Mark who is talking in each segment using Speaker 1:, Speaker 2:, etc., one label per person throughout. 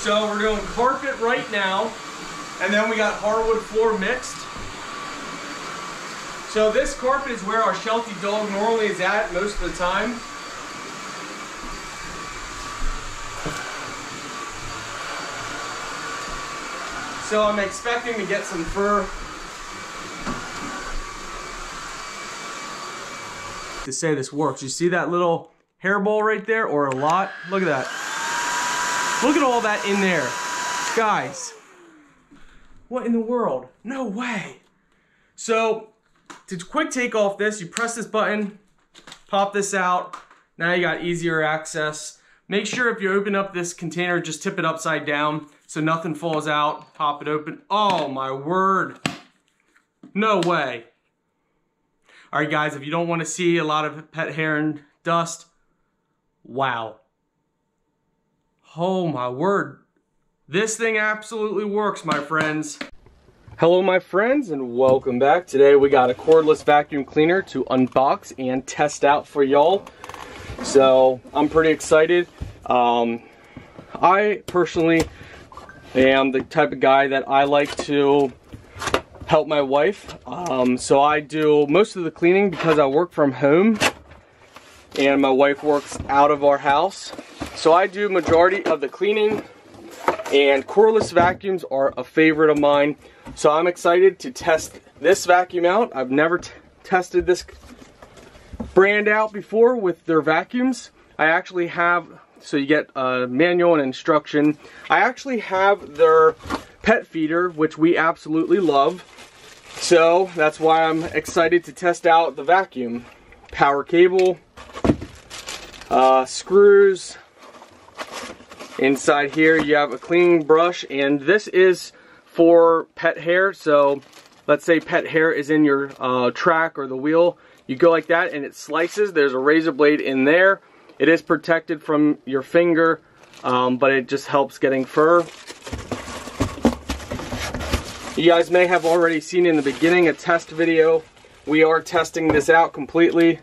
Speaker 1: So we're doing carpet right now, and then we got hardwood floor mixed. So this carpet is where our Sheltie dog normally is at most of the time. So I'm expecting to get some fur. To say this works, you see that little hairball right there, or a lot? Look at that. Look at all that in there. Guys, what in the world? No way. So, to quick take off this, you press this button, pop this out. Now you got easier access. Make sure if you open up this container, just tip it upside down so nothing falls out. Pop it open. Oh my word. No way. Alright guys, if you don't want to see a lot of pet hair and dust, wow. Oh my word. This thing absolutely works, my friends. Hello my friends, and welcome back. Today we got a cordless vacuum cleaner to unbox and test out for y'all. So I'm pretty excited. I personally am the type of guy that I like to help my wife. So I do most of the cleaning because I work from home and my wife works out of our house. So I do majority of the cleaning, and cordless vacuums are a favorite of mine. So I'm excited to test this vacuum out. I've never tested this brand out before with their vacuums. I actually have, so you get a manual and instruction. I actually have their pet feeder, which we absolutely love. So that's why I'm excited to test out the vacuum. Power cable, screws. Inside here you have a cleaning brush, and this is for pet hair. So let's say pet hair is in your track or the wheel. You go like that and it slices. There's a razor blade in there. It is protected from your finger, but it just helps getting fur. You guys may have already seen in the beginning a test video. We are testing this out completely.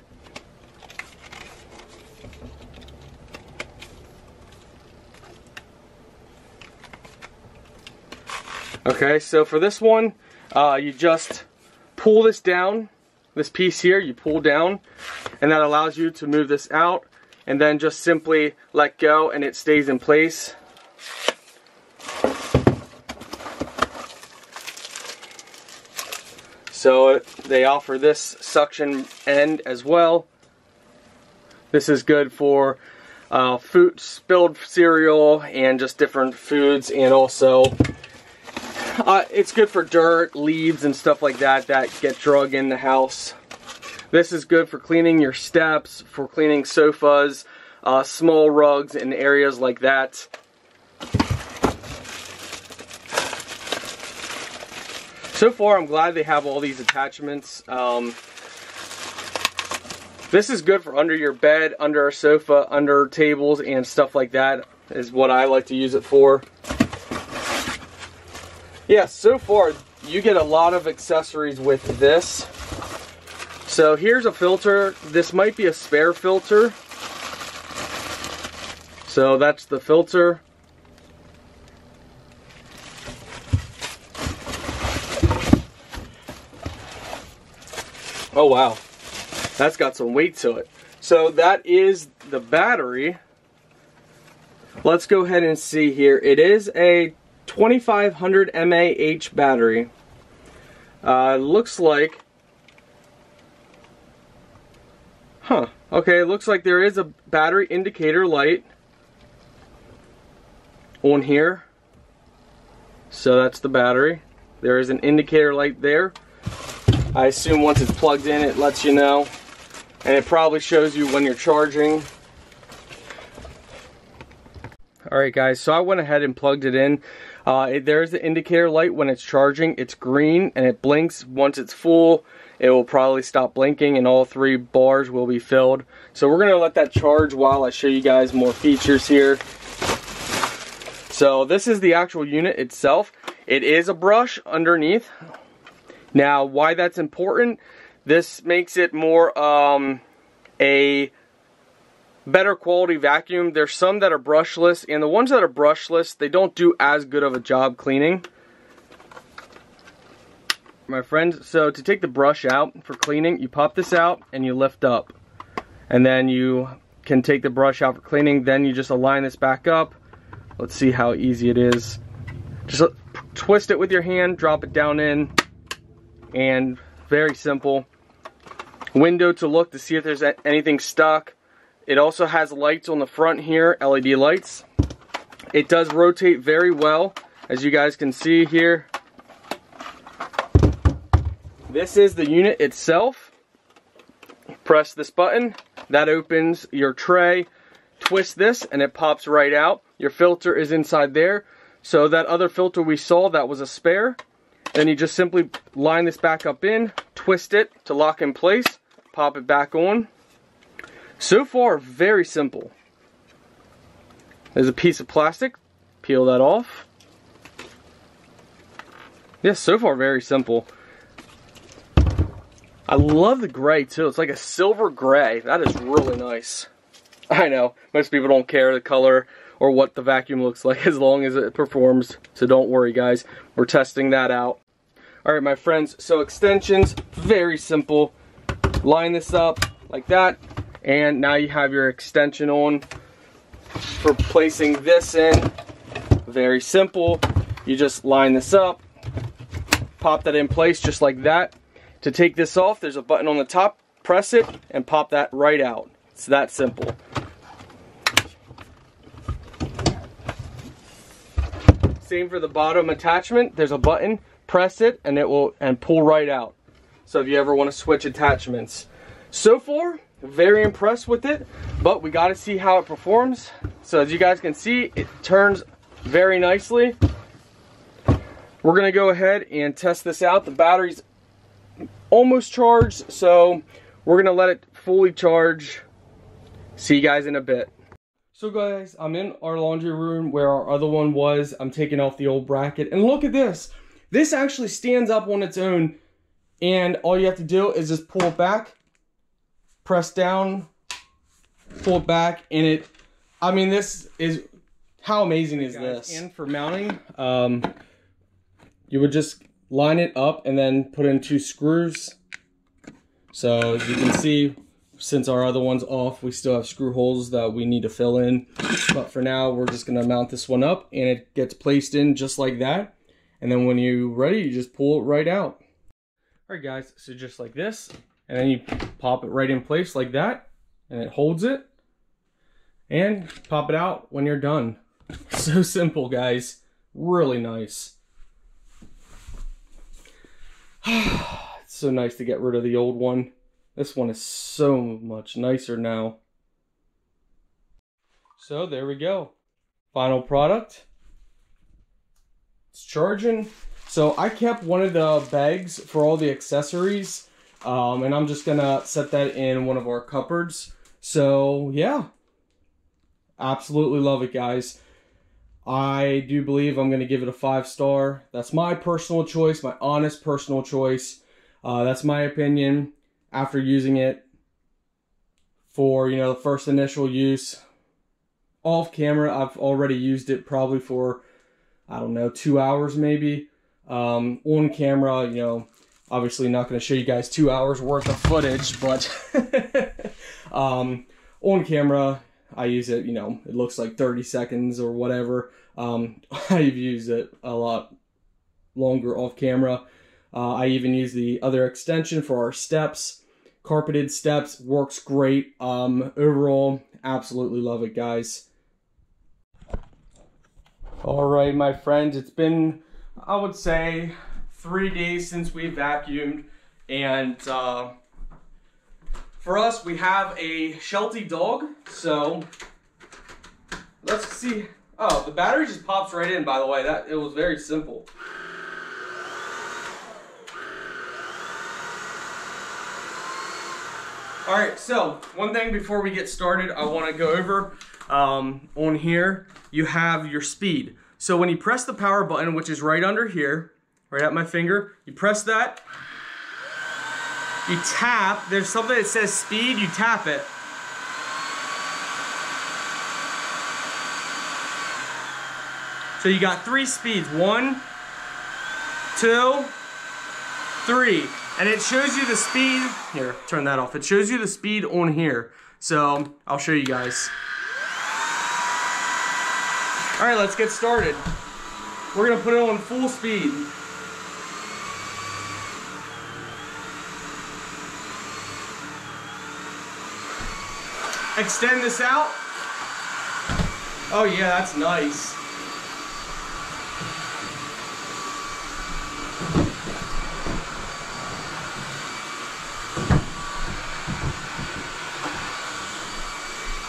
Speaker 1: Okay, so for this one, you just pull this down, this piece here, you pull down, and that allows you to move this out, and then just simply let go and it stays in place. So they offer this suction end as well. This is good for food, spilled cereal, and just different foods, and also it's good for dirt, leaves, and stuff like that that get drug in the house. This is good for cleaning your steps, for cleaning sofas, small rugs, and areas like that. So far, I'm glad they have all these attachments. This is good for under your bed, under a sofa, under tables, and stuff like that is what I like to use it for. Yeah, so far you get a lot of accessories with this. So here's a filter. This might be a spare filter. So that's the filter. Oh wow, that's got some weight to it. So that is the battery. Let's go ahead and see here. It is a 2500 mAh battery. Looks like, okay, it looks like there is a battery indicator light on here. So that's the battery. There is an indicator light there. I assume once it's plugged in, it lets you know, and it probably shows you when you're charging. Alright guys, so I went ahead and plugged it in. There's the indicator light when it's charging. It's green and it blinks. Once it's full, it will probably stop blinking and all 3 bars will be filled. So we're going to let that charge while I show you guys more features here. So this is the actual unit itself. It is a brush underneath. Now why that's important, this makes it more a better quality vacuum. There's some that are brushless, and the ones that are brushless, they don't do as good of a job cleaning, my friends. So to take the brush out for cleaning, you pop this out and you lift up, and then you can take the brush out for cleaning. Then you just align this back up. Let's see how easy it is. Just twist it with your hand, drop it down in, and very simple. Window to look to see if there's anything stuck. It also has lights on the front here, LED lights. It does rotate very well, as you guys can see here. This is the unit itself. Press this button, that opens your tray. Twist this and it pops right out. Your filter is inside there. So that other filter we saw, that was a spare. Then you just simply line this back up in, twist it to lock in place, pop it back on. So far, very simple. There's a piece of plastic, peel that off. Yes, so far very simple. I love the gray too. It's like a silver gray. That is really nice. I know, most people don't care the color or what the vacuum looks like as long as it performs. So don't worry guys, we're testing that out. Alright my friends, so extensions, very simple. Line this up like that, and now you have your extension on. For placing this in, very simple. You just line this up, pop that in place just like that. To take this off, there's a button on the top, press it, and pop that right out. It's that simple. Same for the bottom attachment. There's a button, press it, and it will pull right out. So if you ever want to switch attachments. So far, very impressed with it, but we got to see how it performs. So as you guys can see, it turns very nicely. We're going to go ahead and test this out. The battery's almost charged, so we're going to let it fully charge. See you guys in a bit. So guys, I'm in our laundry room where our other one was. I'm taking off the old bracket, and look at this. This actually stands up on its own, and all you have to do is just pull it back, press down, pull it back, and it, I mean, this is, how amazing is this? And for mounting, you would just line it up and then put in 2 screws. So as you can see, since our other one's off, we still have screw holes that we need to fill in. But for now, we're just gonna mount this one up, and it gets placed in just like that. And then when you're ready, you just pull it right out. All right guys, so just like this, and then you pop it right in place like that, and it holds it, and pop it out when you're done. So simple guys, really nice. It's so nice to get rid of the old one. This one is so much nicer now. So there we go. Final product. It's charging. So I kept one of the bags for all the accessories. And I'm just gonna set that in one of our cupboards. So yeah. Absolutely love it guys. I do believe I'm gonna give it a 5-star. That's my personal choice, my honest personal choice. That's my opinion after using it for, you know, the first initial use. Off camera, I've already used it probably for, I don't know, 2 hours maybe. On camera, you know, obviously not going to show you guys 2 hours worth of footage, but on camera, I use it, you know, it looks like 30 seconds or whatever. I've used it a lot longer off camera. I even use the other extension for our steps. Carpeted steps, works great. Overall, absolutely love it, guys. All right, my friends, it's been, I would say, 3 days since we vacuumed, and for us, we have a Sheltie dog, so let's see. Oh, the battery just pops right in, by the way. It was very simple. All right, so one thing before we get started, I want to go over on here, you have your speed. So when you press the power button, which is right under here, right at my finger, you press that, you tap, there's something that says speed, you tap it, So you got 3 speeds, 1, 2, 3. And it shows you the speed, here, turn that off. It shows you the speed on here. So I'll show you guys. All right, let's get started. We're gonna put it on full speed. Extend this out. Oh yeah, that's nice.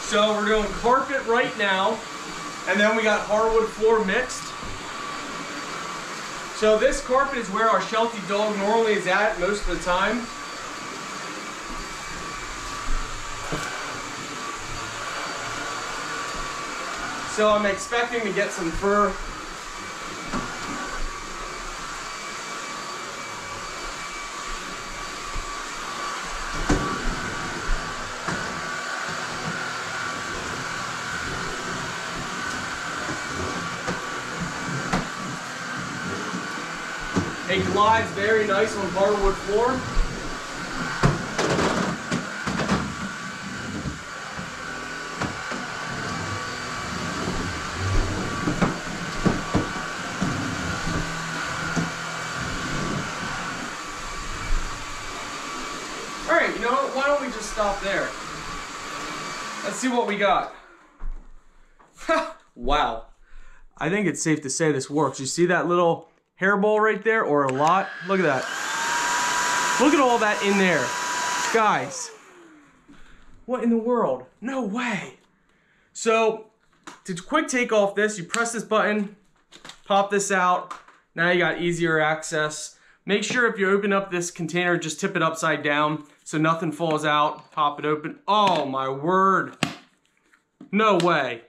Speaker 1: So we're doing carpet right now, and then we got hardwood floor mixed. So this carpet is where our Sheltie dog normally is at most of the time. So I'm expecting to get some fur. It glides very nice on hardwood floor. All right, you know what? Why don't we just stop there? Let's see what we got. Wow. I think it's safe to say this works. You see that little hairball right there, or a lot? Look at that. Look at all that in there. Guys, what in the world? No way. So, to quick take off this, you press this button, pop this out. Now you got easier access. Make sure if you open up this container, just tip it upside down so nothing falls out. Pop it open. Oh my word. No way.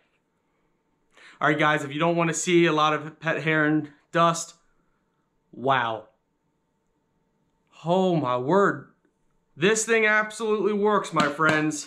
Speaker 1: All right, guys, if you don't want to see a lot of pet hair and dust, wow. Oh my word. This thing absolutely works, my friends.